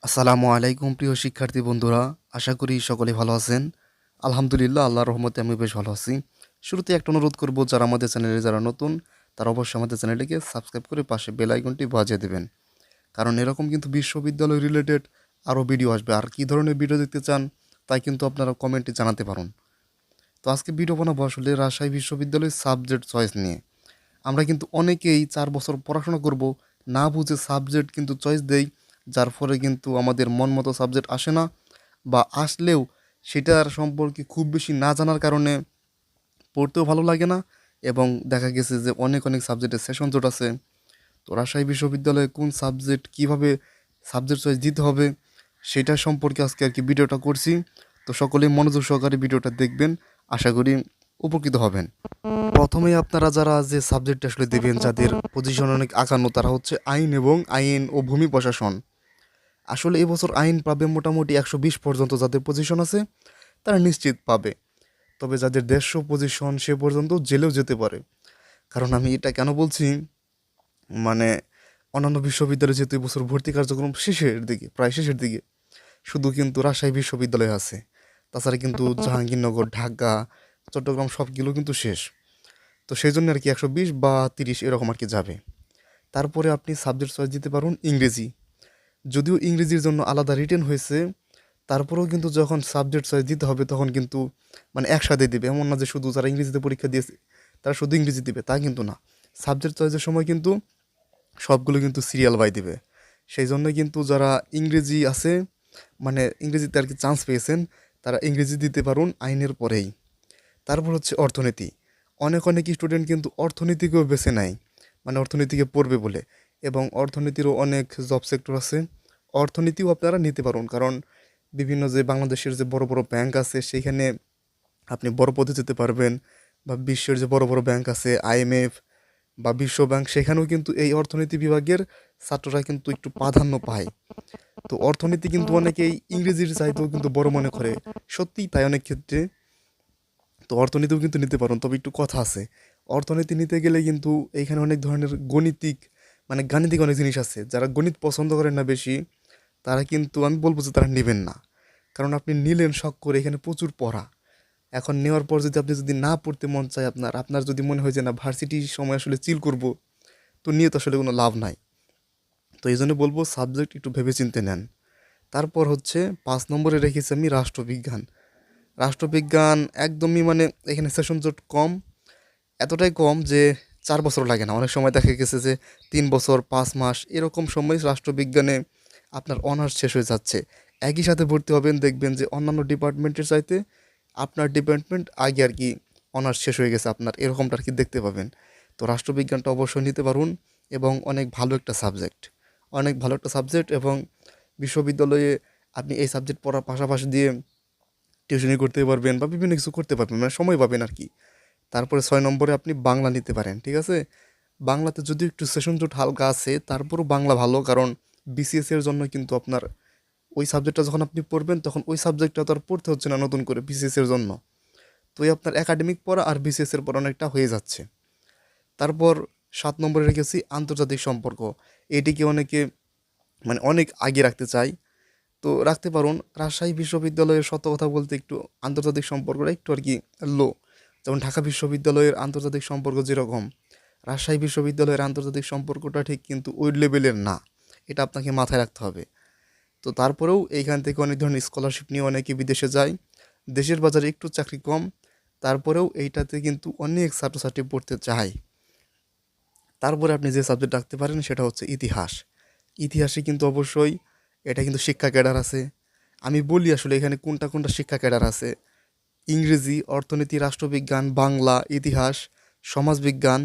আসসালামু আলাইকুম প্রিয় শিক্ষার্থী বন্ধুরা, আশা করি সকলে ভালো আছেন। আলহামদুলিল্লাহ, আল্লাহর রহমতে আমি বেশ ভালো আছি। শুরুতে একটা অনুরোধ করব, যারা আমাদের চ্যানেলে যারা নতুন, তারা অবশ্যই আমাদের চ্যানেলটিকে সাবস্ক্রাইব করে পাশে বেল আইকনটি বাজিয়ে দেবেন। কারণ এরকম কিন্তু বিশ্ববিদ্যালয় রিলেটেড আরও ভিডিও আসবে। আর কী ধরনের ভিডিও দেখতে চান তাই কিন্তু আপনারা কমেন্টে জানাতে পারেন। তো আজকে ভিডিও বানাবো আসলে রাজশাহী বিশ্ববিদ্যালয়ের সাবজেক্ট চয়েস নিয়ে। আমরা কিন্তু অনেকেই ৪ বছর পড়াশোনা করব, না বুঝে সাবজেক্ট কিন্তু চয়েস দেই, যার ফলে কিন্তু আমাদের মন মতো সাবজেক্ট আসে না, বা আসলেও সেটার সম্পর্কে খুব বেশি না জানার কারণে পড়তেও ভালো লাগে না। এবং দেখা গেছে যে অনেক অনেক সাবজেক্টের সেশন জট আছে। তো রাজশাহী বিশ্ববিদ্যালয়ে কোন সাবজেক্ট কীভাবে সাবজেক্ট চয়েস দিতে হবে সেটা সম্পর্কে আজকে আর কি ভিডিওটা করছি। তো সকলেই মনোযোগ সহকারে ভিডিওটা দেখবেন, আশা করি উপকৃত হবেন। প্রথমেই আপনারা যারা যে সাবজেক্ট আসলে দেবেন, যাদের পজিশন অনেক আগানো, তারা হচ্ছে আইন এবং আইন ও ভূমি প্রশাসন। আসলে এবছর আইন পাবে মোটামুটি 120 পর্যন্ত, যাদের পজিশন আছে তারা নিশ্চিত পাবে। তবে যাদের 150 পজিশন সে পর্যন্ত জেলেও যেতে পারে। কারণ আমি এটা কেন বলছি, মানে অন্যান্য বিশ্ববিদ্যালয়ে যেহেতু এবছর ভর্তি কার্যক্রম শেষের দিকে, প্রায় শেষের দিকে, শুধু কিন্তু রাজশাহী বিশ্ববিদ্যালয় আছে। তাছাড়া কিন্তু জাহাঙ্গীরনগর, ঢাকা, চট্টগ্রাম সবগুলো কিন্তু শেষ। তো সেই জন্য আর কি 120 বা 30 এরকম আর কি যাবে। তারপরে আপনি সাবজেক্ট চয়েস দিতে পারুন ইংরেজি। যদিও ইংরেজির জন্য আলাদা রিটেন হয়েছে, তারপরেও কিন্তু যখন সাবজেক্ট চয়েস দিতে হবে তখন কিন্তু মানে একসাথে দিবে। এমন না যে শুধু যারা ইংরেজিতে পরীক্ষা দিয়েছে তারা শুধু ইংরেজি দিবে, তা কিন্তু না। সাবজেক্ট চয়েসের সময় কিন্তু সবগুলো কিন্তু সিরিয়াল বাই দিবে। সেই জন্য কিন্তু যারা ইংরেজি আছে, মানে ইংরেজিতে আর কি চান্স পেয়েছেন, তারা ইংরেজি দিতে পারুন আইনের পরেই। তারপর হচ্ছে অর্থনীতি। অনেক অনেক স্টুডেন্ট কিন্তু অর্থনীতিকেও বেছে নেয়, মানে অর্থনীতিকে পড়বে বলে। এবং অর্থনীতিরও অনেক জব সেক্টর আছে, অর্থনীতিও আপনারা নিতে পারুন। কারণ বিভিন্ন যে বাংলাদেশের যে বড় বড় ব্যাংক আছে সেইখানে আপনি বড় পদে যেতে পারবেন। বা বিশ্বের যে বড় বড় ব্যাংক আছে, আইএমএফ বা বিশ্ব ব্যাংক, সেখানেও কিন্তু এই অর্থনীতি বিভাগের ছাত্ররা কিন্তু একটু প্রাধান্য পায়। তো অর্থনীতি কিন্তু অনেকেই ইংরেজির চাইতেও কিন্তু বড় মনে করে, সত্যিই তাই অনেক ক্ষেত্রে। তো অর্থনীতিও কিন্তু নিতে পারেন, তবে একটু কথা আছে। অর্থনীতি নিতে গেলে কিন্তু এইখানে অনেক ধরনের গণিতিক, মানে গাণিতিক অনেক জিনিস আছে। যারা গণিত পছন্দ করেন না বেশি, তারা কিন্তু আমি বলবো যে তারা নেবেন না। কারণ আপনি নিলেন শখ করে, এখানে প্রচুর পড়া। এখন নেওয়ার পর যদি আপনি যদি না পড়তে মন চায়, আপনার আপনার যদি মনে হয় যে না ভার্সিটির সময় আসলে চিল করব, তো নিয়ে তো আসলে কোনো লাভ নাই। তো এই জন্য বলবো সাবজেক্ট একটু ভেবেচিন্তে নেন। তারপর হচ্ছে 5 নম্বরে রেখেছি আমি রাষ্ট্রবিজ্ঞান। রাষ্ট্রবিজ্ঞান একদমই মানে এখানে সেশন জট কম, এতটাই কম যে 4 বছর লাগে না। অনেক সময় দেখা গেছে যে 3 বছর 5 মাস এরকম সময় রাষ্ট্রবিজ্ঞানে আপনার অনার্স শেষ হয়ে যাচ্ছে। একই সাথে ভর্তি হবেন, দেখবেন যে অন্যান্য ডিপার্টমেন্টের চাইতে আপনার ডিপার্টমেন্ট আগে আর কি অনার্স শেষ হয়ে গেছে আপনার, এরকমটা আর কি দেখতে পাবেন। তো রাষ্ট্রবিজ্ঞানটা অবশ্যই নিতে পারুন, এবং অনেক ভালো একটা সাবজেক্ট, অনেক ভালো একটা সাবজেক্ট। এবং বিশ্ববিদ্যালয়ে আপনি এই সাবজেক্ট পড়ার পাশাপাশি দিয়ে টিউশনি করতে পারবেন বা বিভিন্ন কিছু করতে পারবেন, মানে সময় পাবেন আর কি। তারপরে 6 নম্বরে আপনি বাংলা নিতে পারেন, ঠিক আছে? বাংলাতে যদিও একটু সেশন জট হালকা আছে, তারপরও বাংলা ভালো। কারণ বিসিএস এর জন্য কিন্তু আপনার ওই সাবজেক্টটা যখন আপনি পড়বেন, তখন ওই সাবজেক্টটা তো আর পড়তে হচ্ছে না নতুন করে বিসিএস এর জন্য। তো এই আপনার একাডেমিক পড়া আর বিসিএস এর পড়া অনেকটা হয়ে যাচ্ছে। তারপর 7 নম্বরে রেখেছি আন্তর্জাতিক সম্পর্ক। এটিকে অনেকে মানে অনেক আগে রাখতে চায়, তো রাখতে পারুন। রাজশাহী বিশ্ববিদ্যালয়ের সত্য কথা বলতে একটু আন্তর্জাতিক সম্পর্কটা একটু আর কি লো। যেমন ঢাকা বিশ্ববিদ্যালয়ের আন্তর্জাতিক সম্পর্ক যেরকম, রাজশাহী বিশ্ববিদ্যালয়ের আন্তর্জাতিক সম্পর্কটা ঠিক কিন্তু ওই লেভেলের না। এটা আপনাকে মাথায় রাখতে হবে। তো তারপরেও এইখান থেকে অনেক ধরনের স্কলারশিপ নিয়ে অনেকে বিদেশে যায়। দেশের বাজারে একটু চাকরি কম, তারপরেও এইটাতে কিন্তু অনেক ছাত্রছাত্রী পড়তে চায়। তারপরে আপনি যে সাবজেক্ট রাখতে পারেন সেটা হচ্ছে ইতিহাস। ইতিহাসে কিন্তু অবশ্যই এটা কিন্তু শিক্ষা ক্যাডার আছে। আমি বলি আসলে এখানে কোনটা কোনটা শিক্ষা ক্যাডার আছে: ইংরেজি, অর্থনীতি, রাষ্ট্রবিজ্ঞান, বাংলা, ইতিহাস, সমাজবিজ্ঞান,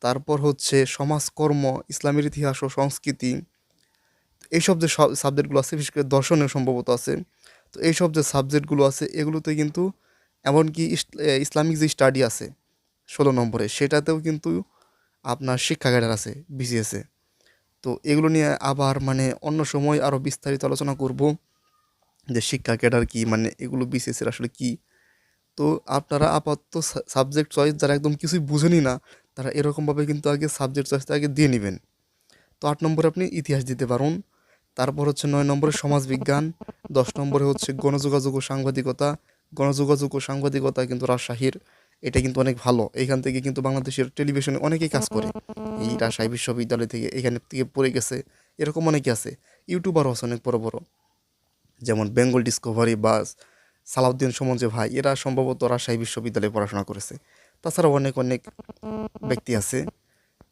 তারপর হচ্ছে সমাজকর্ম, ইসলামের ইতিহাস ও সংস্কৃতি। এইসব যে সাবজেক্টগুলো আছে, বিশেষ করে দর্শনের সম্ভবত আছে। তো এইসব যে সাবজেক্টগুলো আছে এগুলোতে কিন্তু এমনকি ইসলামিক যে স্টাডি আছে 16 নম্বরে, সেটাতেও কিন্তু আপনার শিক্ষা ক্যাডার আছে বিসিএসে। তো এগুলো নিয়ে আবার মানে অন্য সময় আরও বিস্তারিত আলোচনা করব, যে শিক্ষা ক্যাডার কী, মানে এগুলো বিসিএসের আসলে কী। তো আপনারা আপাতত সাবজেক্ট চয়েস যারা একদম কিছুই বুঝেনি না, তারা এরকমভাবে কিন্তু আগে সাবজেক্ট চয়েসটা আগে দিয়ে নেবেন। তো 8 নম্বরে আপনি ইতিহাস দিতে পারুন। তারপর হচ্ছে 9 নম্বরে সমাজবিজ্ঞান, 10 নম্বরে হচ্ছে গণযোগাযোগ ও সাংবাদিকতা। গণযোগাযোগ ও সাংবাদিকতা কিন্তু রাজশাহীর, এটা কিন্তু অনেক ভালো। এখান থেকে কিন্তু বাংলাদেশের টেলিভিশনে অনেকেই কাজ করে, এই রাজশাহী বিশ্ববিদ্যালয় থেকে এখানে থেকে পড়ে গেছে, এরকম অনেকে আছে। ইউটিউবারও আছে অনেক বড় বড়, যেমন বেঙ্গল ডিসকভারি বা সালাউদ্দিন সুমন যে ভাই, এরা সম্ভবত রাজশাহী বিশ্ববিদ্যালয়ে পড়াশোনা করেছে। তাছাড়াও অনেক অনেক ব্যক্তি আছে।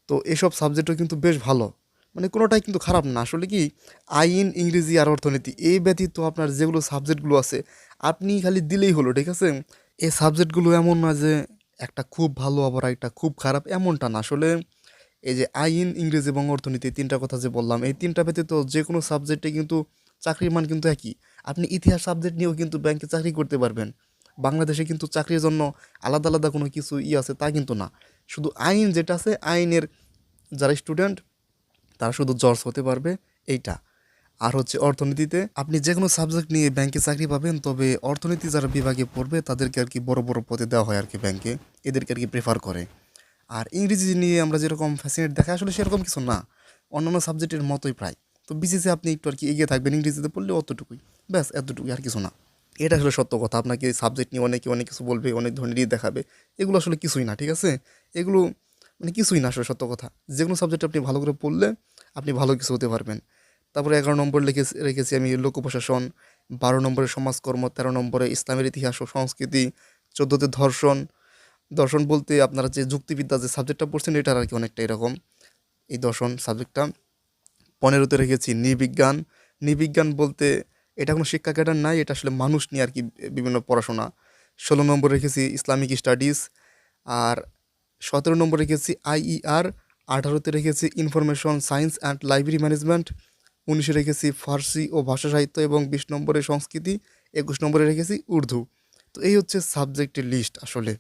তো এসব সাবজেক্টও কিন্তু বেশ ভালো, মানে কোনোটাই কিন্তু খারাপ না। আসলে কি, আইন, ইংরেজি আর অর্থনীতি এই ব্যতীত আপনার যেগুলো সাবজেক্টগুলো আছে আপনি খালি দিলেই হলো, ঠিক আছে? এই সাবজেক্টগুলো এমন না যে একটা খুব ভালো আবার একটা খুব খারাপ, এমনটা না। আসলে এই যে আইন, ইংরেজি এবং অর্থনীতি তিনটা কথা যে বললাম, এই তিনটা ব্যতীত যে কোনো সাবজেক্টে কিন্তু চাকরির মান কিন্তু একই। আপনি ইতিহাস সাবজেক্ট নিয়েও কিন্তু ব্যাংকে চাকরি করতে পারবেন। বাংলাদেশে কিন্তু চাকরির জন্য আলাদা আলাদা কোনো কিছু আছে তা কিন্তু না। শুধু আইন যেটা আছে, আইনের যারা স্টুডেন্ট তারা শুধু জজ হতে পারবে, এইটা। আর হচ্ছে অর্থনীতিতে আপনি যে কোনো সাবজেক্ট নিয়ে ব্যাংকে চাকরি পাবেন, তবে অর্থনীতি যারা বিভাগে পড়বে তাদেরকে আর কি বড় বড় পদে দেওয়া হয় আর কি ব্যাংকে, এদেরকে আর কি প্রেফার করে। আর ইংরেজি নিয়ে আমরা যেরকম ফ্যাসিনেট দেখা, আসলে সেরকম কিছু না, অন্যান্য সাবজেক্টের মতোই প্রায়। তো বিসিসে আপনি একটু আর কি এগিয়ে থাকবেন ইংরেজিতে পড়লে, অতটুকুই, ব্যাস এতটুকুই, আর কিছু না। এটা আসলে সত্য কথা। আপনাকে সাবজেক্ট নিয়ে অনেকে অনেক কিছু বলবে, অনেক ধরনের দেখাবে, এগুলো আসলে কিছুই না, ঠিক আছে? এগুলো মানে কিছুই না আসলে, সত্য কথা। যে কোনো সাবজেক্ট আপনি ভালো করে পড়লে আপনি ভালো কিছু হতে পারবেন। তারপরে 11 নম্বর রেখেছি আমি লোক প্রশাসন, 12 নম্বরে সমাজকর্ম, 13 নম্বরে ইসলামের ইতিহাস ও সংস্কৃতি, 14তে দর্শন। দর্শন বলতে আপনারা যে যুক্তিবিদ্যা যে সাবজেক্টটা পড়ছেন এটার আর কি অনেকটা এরকম, এই দর্শন সাবজেক্টটা। 15তে রেখেছি নৃবিজ্ঞান। নৃবিজ্ঞান বলতে এটা কোনো শিক্ষা ক্যাডার নাই, এটা আসলে মানুষ নিয়ে আর কি বিভিন্ন পড়াশোনা। 16 নম্বর রেখেছি ইসলামিক স্টাডিজ। আর 17 নম্বর রেখেছি আইইআর। 18তে রেখেছি information science and library management. 19-এ রেখেছি ফার্সি ও ভাষা সাহিত্য এবং 20 নম্বরে সংস্কৃতি। 21 নম্বরে রেখেছি উর্দু। তো এই হচ্ছে সাবজেক্টের লিস্ট আসলে।